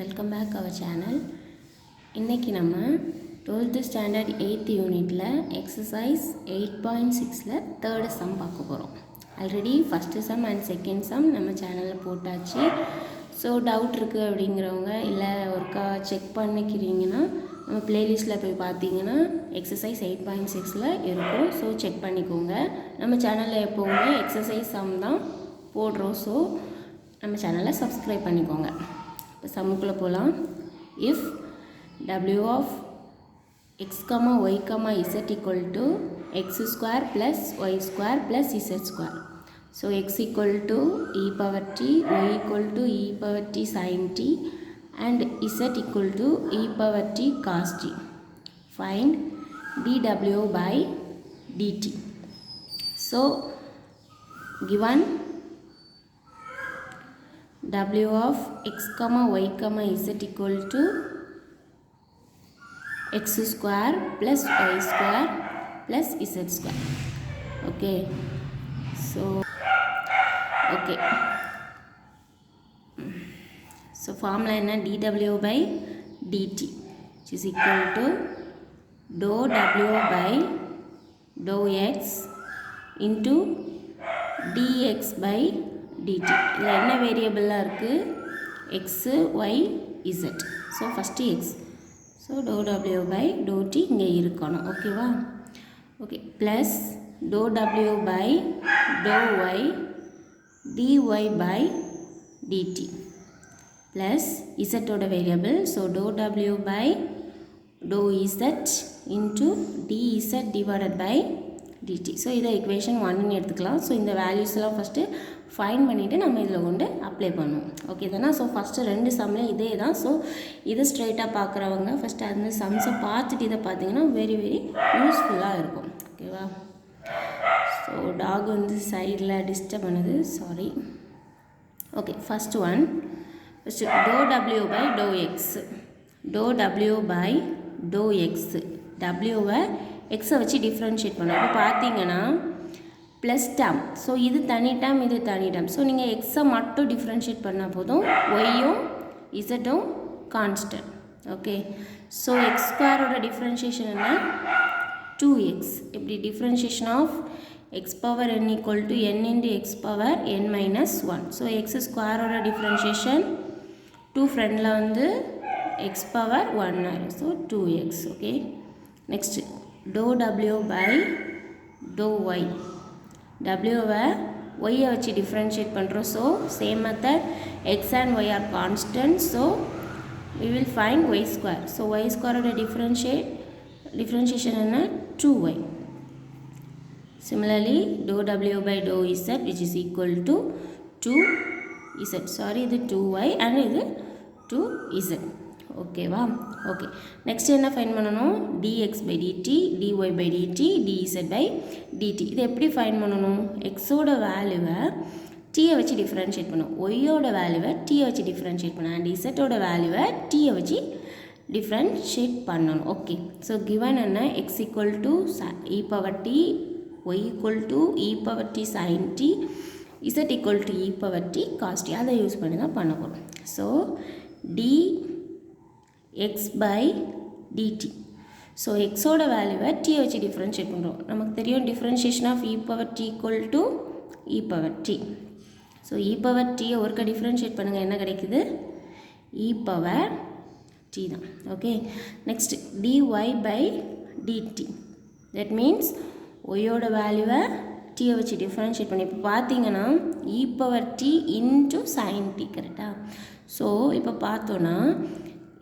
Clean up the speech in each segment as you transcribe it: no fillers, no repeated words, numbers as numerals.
Welcome back our channel. இன்றைக்கி நம்ம 12th standard 8th யூனிட்டில் எக்ஸசைஸ் 8.6ல் தேர்டு சம் பார்க்க போகிறோம். Already first some and second sum நம்ம சேனலில் போட்டாச்சு. ஸோ டவுட் இருக்குது அப்படிங்கிறவங்க இல்லை ஒருக்கா செக் பண்ணிக்கிறீங்கன்னா நம்ம ப்ளேலிஸ்ட்டில் போய் பார்த்தீங்கன்னா எக்ஸசைஸ் 8.6ல் இருக்கும். ஸோ செக் பண்ணிக்கோங்க. நம்ம சேனலில் எப்போவுமே எக்ஸசைஸ் சம் தான் போடுறோம். ஸோ நம்ம சேனலை சப்ஸ்கிரைப் பண்ணிக்கோங்க. இப்போ சம்முக்குள்ளே போகலாம். If w of x, y, z equal to x square plus y square plus z square. So x equal to e power t, y equal to e power t sin t and z equal to e power t cos t. Find dw by dt. So given w of x, y, z equal to x square plus y square plus z square. Okay, so formula என்ன? dw by dt which is equal to dou w by dou x into dx by dt. இதில் என்ன வேரியபிளாக இருக்குது? x, y, z. So first x. So doe டபிள்யூ by doe t இங்கே இருக்கணும். ஓகேவா? Okay. Plus doe டபிள்யூ by doe y dy by dt plus இசட்டோட variable. So doe டபிள்யூ by doe z into dz divided by DD. So இதை equation 1ன்னு எடுத்துக்கலாம். ஸோ இந்த வேல்யூஸ்லாம் ஃபஸ்ட்டு ஃபைண்ட் பண்ணிவிட்டு நம்ம இதில் கொண்டு அப்ளை பண்ணுவோம். ஓகே தானே? ஸோ ஃபஸ்ட்டு ரெண்டு சம்லேயும் இதே தான். ஸோ இதை ஸ்ட்ரைட்டாக பார்க்குறவங்க ஃபஸ்ட்டு அந்த சம்ஸை பார்த்துட்டு இதை பார்த்தீங்கன்னா வெரி யூஸ்ஃபுல்லாக இருக்கும். ஓகேவா? ஸோ டாக் வந்து சைடில் டிஸ்டர்ப் பண்ணுது, sorry. Okay, first one. First doe டபிள்யூ பை டோ எக்ஸ். டோ டபிள்யூ பை டோ எக்ஸ். டபிள்யூவை எக்ஸை வச்சு டிஃப்ரென்ஷியேட் பண்ணோம். இப்போ பார்த்தீங்கன்னா ப்ளஸ் டேம். ஸோ இது தனி டேம், இது தனி டேம். ஸோ நீங்கள் எக்ஸை மட்டும் டிஃப்ரென்ஷியேட் பண்ணால் போதும். ஒய்யும் இசட்டும் கான்ஸ்டன்ட். ஓகே. ஸோ எக்ஸ் ஸ்கொயரோட டிஃப்ரென்ஷியேஷன் என்ன? 2x. இப்படி differentiation of x power n equal to n into x power n minus 1. So x ஸ்கொயரோட டிஃப்ரென்ஷியேஷன் 2 ஃப்ரெண்டில் வந்து எக்ஸ் பவர் 1 ஆயிடும். So 2x. Okay. Next doe w by doe y. டபிள்யூவை ஒய்யை வச்சு டிஃப்ரென்ஷியேட் பண்ணுறோம். So same method, x and y are constant. So we will find y square. So y ஸ்கொயரோட differentiation என்ன? 2y. Similarly, dou w by dou z which is equal to 2z. Sorry, இது 2y and இது 2z. ஓகேவா? Okay. Next என்ன find பண்ணணும்? dx by dt, dy by dt, dz by dt. இது எப்படி find பண்ணணும்? எக்ஸோட வேல்யூவை டீயை வச்சு டிஃப்ரென்ஷியேட் பண்ணும், ஒய்யோட வேல்யூவை டீயை வச்சு டிஃப்ரென்ஷியேட் பண்ணணும், அண்ட் இசட்டோட வேல்யூவை டீயை வச்சு டிஃப்ரென்ஷியேட் பண்ணணும். ஓகே. ஸோ கிவன் என்ன? X equal to e power t, y equal to e power t sine t, z equal to e power t cos t. அதை யூஸ் பண்ணி தான் பண்ண போகிறோம். So d x by DD. So எக்ஸோட வேல்யூவை டீயை வச்சு டிஃப்ரென்ஷியேட் பண்ணுறோம். நமக்கு தெரியும் differentiation of e power t equal to e power t. So e power டீயை ஒருக்க டிஃப்ரென்ஷியேட் பண்ணுங்கள், என்ன கிடைக்குது? இ பவர் டி தான். Okay. Next dy by dt. That means ஒய்யோட வேல்யூவை டீயை வச்சு டிஃப்ரென்ஷியேட் பண்ணி இப்போ பார்த்தீங்கன்னா e power t into sine t. கரெக்டாக? ஸோ இப்போ பார்த்தோன்னா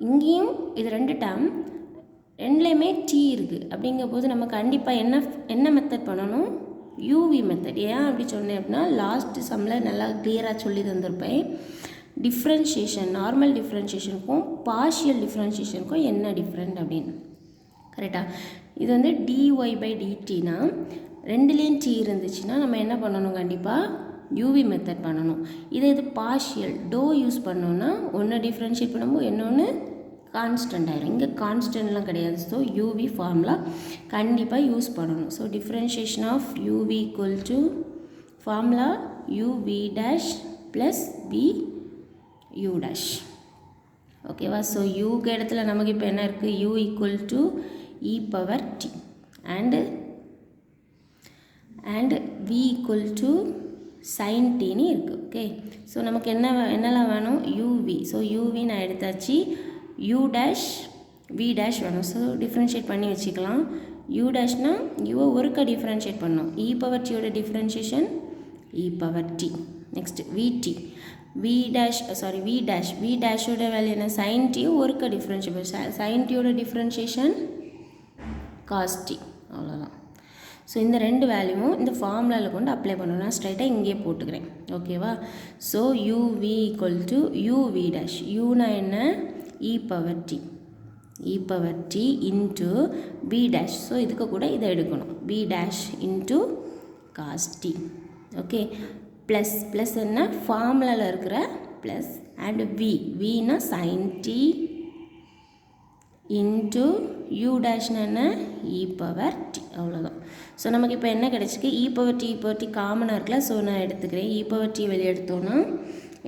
இங்கேயும் இது ரெண்டு டேம், ரெண்டுலேயுமே டி இருக்குது. அப்படிங்கும்போது நம்ம கண்டிப்பாக என்ன மெத்தட் பண்ணணும்? UV method. ஏன் அப்படி சொன்னேன் அப்படின்னா லாஸ்ட் சம்மில் நல்லா கிளியராக சொல்லி தந்திருப்பேன். டிஃப்ரென்ஷியேஷன், நார்மல் டிஃப்ரென்ஷியேஷனுக்கும் பார்ஷியல் டிஃப்ரென்ஷியேஷனுக்கும் என்ன டிஃப்ரெண்ட் அப்படின்னு. கரெக்டாக? இது வந்து டிஒய் பை டிடினா ரெண்டுலேயும் டி இருந்துச்சுன்னா நம்ம என்ன பண்ணணும்? கண்டிப்பாக யூவி மெத்தட் பண்ணணும். இது பார்ஷியல் டோ யூஸ் பண்ணோன்னா ஒன்று டிஃப்ரென்ஷியேட் பண்ணும்போது இன்னொன்று கான்ஸ்டன்ட் ஆகிடும். இங்கே கான்ஸ்டன்ட்லாம் கிடையாது. ஸோ யூவி ஃபார்முலா கண்டிப்பாக யூஸ் பண்ணணும். So differentiation of u v equal to formula uv dash plus v u dash. ஓகேவா. ஸோ யூக்கு இடத்துல நமக்கு இப்போ என்ன இருக்குது, u equal to e power t and v equal to sin tன்னு இருக்குது. ஓகே, ஸோ நமக்கு என்னெல்லாம் வேணும், uv. ஸோ uv நான் எடுத்தாச்சு, u டேஷ் v டேஷ் வேணும். ஸோ டிஃப்ரென்ஷியேட் பண்ணி வச்சுக்கலாம். u டேஷ்னா யூவை ஒருக்க டிஃப்ரென்ஷியேட் பண்ணணும். இ பவர் டியோட differentiation e power t. Next vt, v டேஷோட வேல்யூ என்ன, sin t ஒருக்க டிஃப்ரென்ஷியேட், sin tயோட டிஃப்ரென்ஷியேஷன் cos t. அவ்வளோதான். ஸோ இந்த ரெண்டு வேல்யூவும் இந்த ஃபார்முலாவில் கொண்டு அப்ளை பண்ணணும். நான் ஸ்ட்ரைட்டாக இங்கேயே போட்டுக்கிறேன். ஓகேவா. So uv equal to uv dash, யூனா என்ன, e power t into v dash. So இதுக்கு கூட இதை எடுக்கணும், v dash into cos t. Okay, plus என்ன, ஃபார்முலாவில் இருக்கிற ப்ளஸ் அண்ட் vனா sin t இன்ட்டு u டேஷ்னா என்ன, இ பவர் டி. அவ்வளோதான். ஸோ நமக்கு இப்போ என்ன கிடச்சிருக்கு, இ பவர் டி காமனாக இருக்குல்ல. ஸோ நான் எடுத்துக்கிறேன், இ பவர் டி வெளியே எடுத்தோன்னா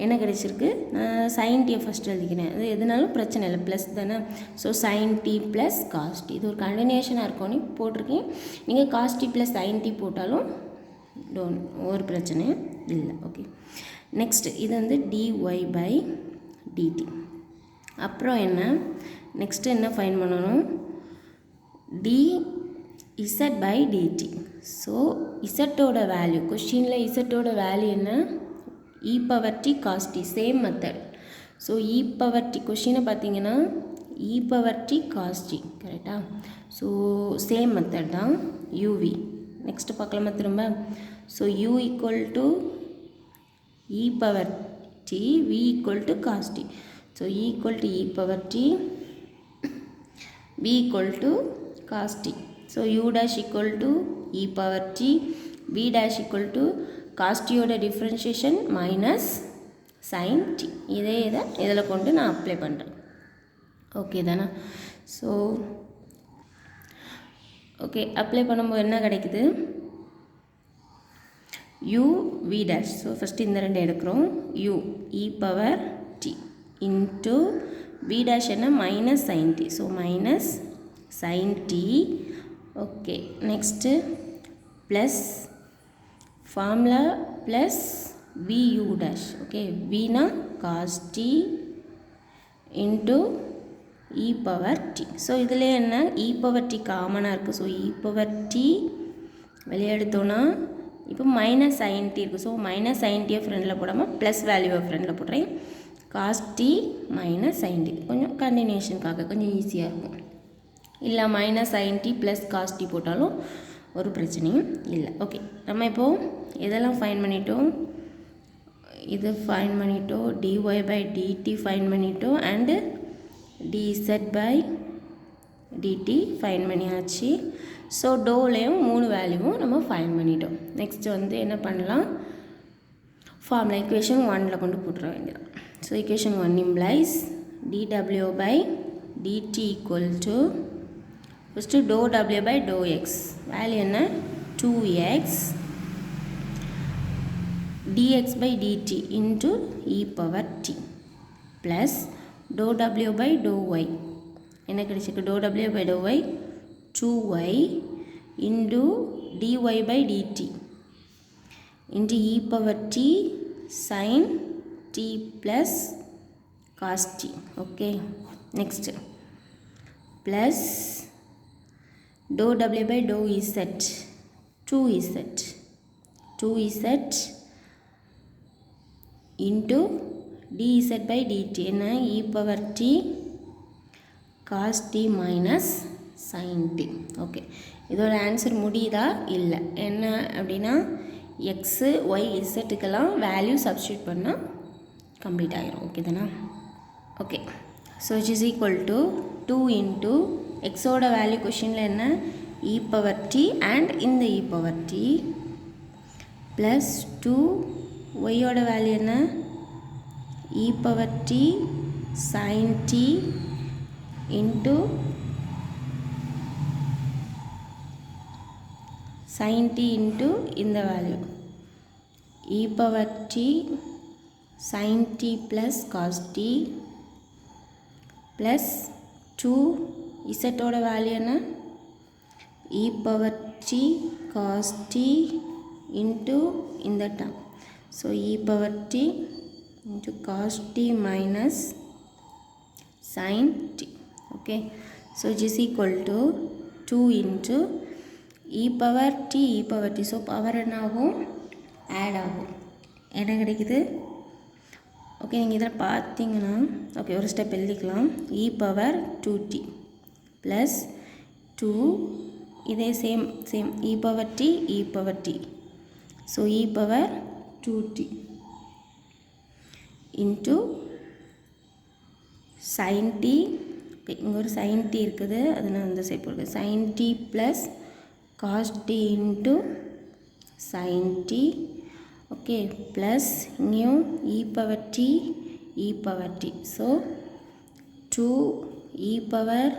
என்ன கிடச்சிருக்கு, நான் sin t ஃபஸ்ட்டு எழுதிக்கிறேன். அது எதுனாலும் பிரச்சனை இல்லை, ப்ளஸ் தானே. So sin t plus cos t, இது ஒரு கண்டினியூஷனாக இருக்கும்னு போட்டிருக்கேன். நீங்கள் cos t plus sin t போட்டாலும் ஒரு பிரச்சனையும் இல்லை. ஓகே, நெக்ஸ்ட்டு இது வந்து dy பை dt. அப்புறம் என்ன, நெக்ஸ்ட்டு என்ன ஃபைன் பண்ணணும், dz பை dt. ஸோ இசட்டோட வேல்யூ, கொஸ்டினில் இசட்டோட வேல்யூ என்ன, e power t cos t, same method. So e power t கொஸ்டினை பார்த்தீங்கன்னா e power t cos t, கரெக்டாக. ஸோ சேம் மெத்தட் தான் யூவி. நெக்ஸ்ட்டு பார்க்கலாமா திரும்ப. So u equal to e power t, v equal to cos t. So equal to e power t, v equal to cos t. So u dash equal to e power t, v dash equal to cos t ஓட differentiation minus sin t. இதை இதில் கொண்டு நான் apply பண்ணுறேன். Okay தானே. So okay, apply பண்ணும்போது என்ன கிடைக்குது, u v dash. So first இந்த ரெண்டு எடுக்கிறோம், u e power t into v dash என்ன, minus sin t. So minus sin t. Okay, next plus formula plus vu dash. Okay, vனா cos t into e power t. So இதில் என்ன, e power D காமனாக இருக்குது. So e power D வெளியே எடுத்தோன்னா இப்போ minus sin t இருக்குது. So minus sin t ஃப்ரெண்டில் போடாமல் ப்ளஸ் வேல்யூவை ஃப்ரெண்டில் போடுறேன். cos t minus sin t கொஞ்சம் கண்டினியூஷனுக்காக கொஞ்சம் ஈஸியாக இருக்கும். இல்லை minus sin t plus cos t போட்டாலும் ஒரு பிரச்சனையும் இல்லை. ஓகே, நம்ம இப்போது இதெல்லாம் ஃபைன் பண்ணிட்டோம், இது ஃபைன் பண்ணிட்டோம், dy பை dt ஃபைன் பண்ணிட்டோம், and dz by dt fine பண்ணியாச்சு. ஸோ டோலையும் 3 வேல்யூவும் நம்ம ஃபைன் பண்ணிட்டோம். நெக்ஸ்ட்டு வந்து என்ன பண்ணலாம், ஃபார்முலா equation 1ல் கொண்டு போட்டுற வேண்டியது. So equation 1 implies dw by dt equal to first dou w by dou x, value என்ன 2x dx by dt into e power t plus dou w by dou y, என்ன கிடைச்சிருக்கு, dou w by dou y 2y into dy by dt into e power t sin t plus cos t. Okay, next plus dou w by dou z 2z into dz by dt என்ன e power t cos t minus sin t. Okay, இதோட answer முடியுதா, இல்லை. என்ன அப்படின்னா x Y இசட்டுக்கெல்லாம் value substitute பண்ணால் complete ஆகிரும். Okay தானே. Okay, so it is equal to 2 into எக்ஸோட வேல்யூ கொஷினில் என்ன இ பவர் டி அண்ட் இந்த இ பவர் டி ப்ளஸ் 2 ஒய்யோட வேல்யூ என்ன e power t sine t into sin t into இந்த value e power t sin t plus cos t plus 2 இசட்டோட value என்ன e power t cos t into இந்த term so e power t into cos t minus sin t okay so it is equal to 2 into e power t so power என்ன ஆகும் add ஆகும் என்ன கிடைக்குது okay நீங்கள் இதில் பார்த்தீங்கன்னா okay ஒரு ஸ்டெப் எழுதிக்கலாம் e பவர் 2t ப்ளஸ் 2 இதே same e power t so e power 2t into sin t okay இங்கே ஒரு sin t இருக்குது அது நான் இந்த சைட் போடுறேன் sin t plus cos t இன்ட்டு sin t ஓகே ப்ளஸ் இங்கேயும் e power t so 2 e power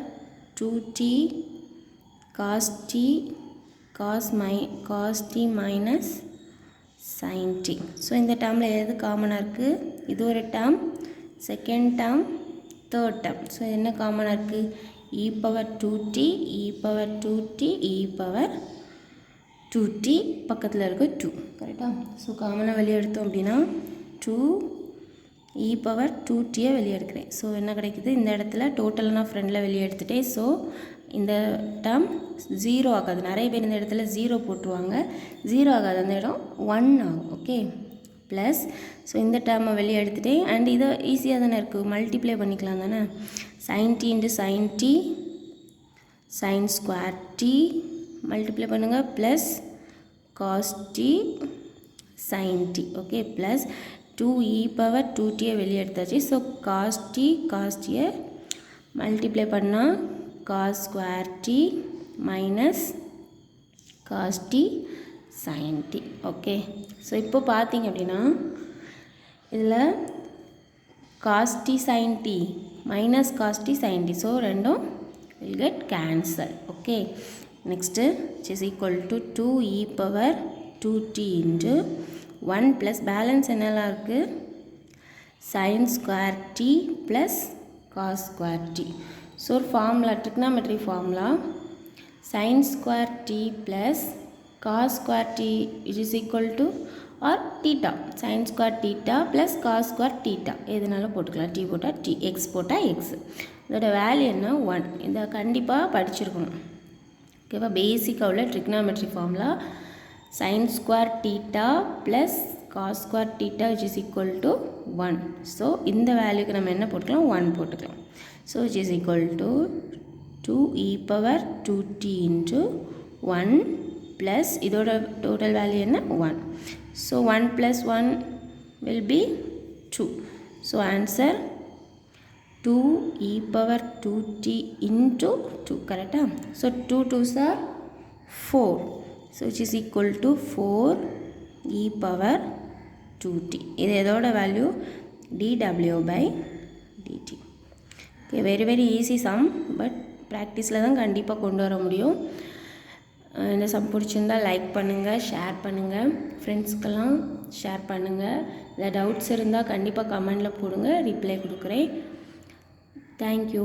2t cos t minus sin t so இந்த டேர்மில் எது காமனாக இருக்குது இது ஒரு term second term third term so என்ன காமனாக இருக்குது e பவர் 2t பக்கத்தில் இருக்க 2 கரெக்டாக ஸோ காமனாக வெளியே எடுத்தோம் அப்படின்னா 2 e பவர் 2tயை வெளியே எடுக்கிறேன் ஸோ என்ன கிடைக்குது இந்த இடத்துல டோட்டலாக நான் ஃப்ரெண்டில் வெளியே எடுத்துட்டேன் ஸோ இந்த டேர்ம் 0 ஆகாது நிறைய பேர் இந்த இடத்துல 0 போட்டுருவாங்க 0 ஆகாது அந்த இடம் 1 ஆகும் ஓகே ப்ளஸ் ஸோ இந்த டேர்மை வெளியே எடுத்துட்டேன் அண்ட் இதை ஈஸியாக தானே இருக்குது மல்டிப்ளை பண்ணிக்கலாம் தானே sin t இன்ட்டு sin t sin square t multiply பண்ணுங்கள் plus cos t sin t okay plus 2 e power 2tயை வெளியே எடுத்தாச்சு ஸோ cos tயை மல்டிப்ளை பண்ணால் cos square t minus cos t sin t okay so இப்போ பார்த்தீங்க அப்படின்னா இதில் cos t sin t minus cos t sin t so ரெண்டும் will get cancel okay next which is equal to 2 e power 2t into 1 plus balance என்னெல்லாம் இருக்குது sin square t plus cos square t so ஒரு formula trigonometry formula sin square t plus cos square t which is equal to or theta sin square theta plus cos square theta எதுனாலும் போட்டுக்கலாம் t போட்டால் t x போட்டால் x இதோட value என்ன 1 இதை கண்டிப்பாக படிச்சிருக்கணும் ஓகேவா பேசிக்காக உள்ள trigonometry formula sin square theta plus cos square theta which is equal to 1 so இந்த வேல்யூக்கு நம்ம என்ன போட்டுக்கலாம் 1 போட்டுக்கலாம் so which is equal to 2 e power 2t into 1 plus இதோட டோட்டல் வேல்யூ என்ன 1 so 1 + 1 will be 2 so answer 2 e power 2t into 2 கரெக்டாக so 2 2s are 4 so which is equal to 4 e power 2t இது எதோட value dw/dt okay very easy sum but ப்ராக்டிஸில் தான் கண்டிப்பாக கொண்டு வர முடியும் இந்த சம் பிடிச்சிருந்தால் லைக் பண்ணுங்கள் ஷேர் பண்ணுங்கள் ஃப்ரெண்ட்ஸ்க்கெல்லாம் ஷேர் பண்ணுங்கள் இல்லை டவுட்ஸ் இருந்தால் கண்டிப்பாக கமெண்டில் போடுங்க ரிப்ளை கொடுக்குறேன் தேங்க்யூ